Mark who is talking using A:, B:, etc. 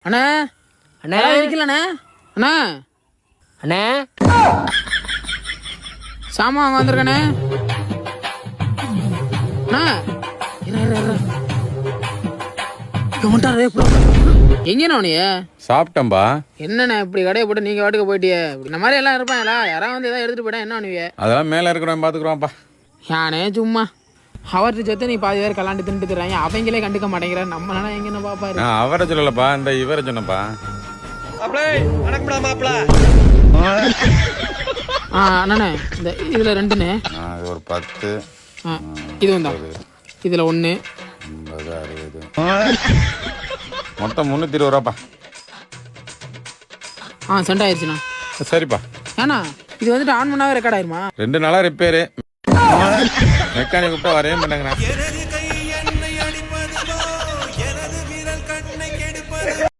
A: அண்ணா அண்ணா இருக்கலண்ணே அண்ணா அண்ணே சாமான் வாங்க வந்திருக்கண்ணே அண்ணா எங்கண்ணா நீ
B: சாப்பிட்டம்பா.
A: என்னண்ணே இப்படி கடையை போட்டு நீங்க வாட்டுக்கு போயிட்டியே? இந்த மாதிரி எல்லாம் இருப்பாங்களா? யாராவது வந்து ஏதாவது எடுத்துட்டு போயிட்டா என்ன பண்ணுவீங்க?
B: அதெல்லாம் மேல இருக்கிறவன் பாத்துக்கிறோம்ப்பா.
A: யானே சும்மா அவர்கிட்ட சேர்த்து நீ பாதி பேர் கலாண்டு தின்ட்டு தர்றாங்க, அவங்களே கண்டுக்க மாட்டேங்கிற. நம்மளால எங்கன்னு பாப்பாரு.
B: நான் அவரை சொல்லலப்பா, இந்த இவரை சொன்னப்பா.
A: அண்ணே இந்த இதுல ரெண்டுண்ணே,
B: ஒரு 10
A: இது வந்தா இதுல 1
B: 50 60 மொத்தம் 320 ரூபாப்பா.
A: சென்ட் ஆயிடுச்சுண்ணா.
B: சரிப்பா.
A: ஏண்ணா இது வந்துட்டு ஆன் பண்ணாவே ரெக்கார்ட் ஆயிருமா?
B: 2 நாளா ரிப்பேரு, மெக்கானிக் கூப்பிட்டா வரவே மாட்டேங்கிறேன்.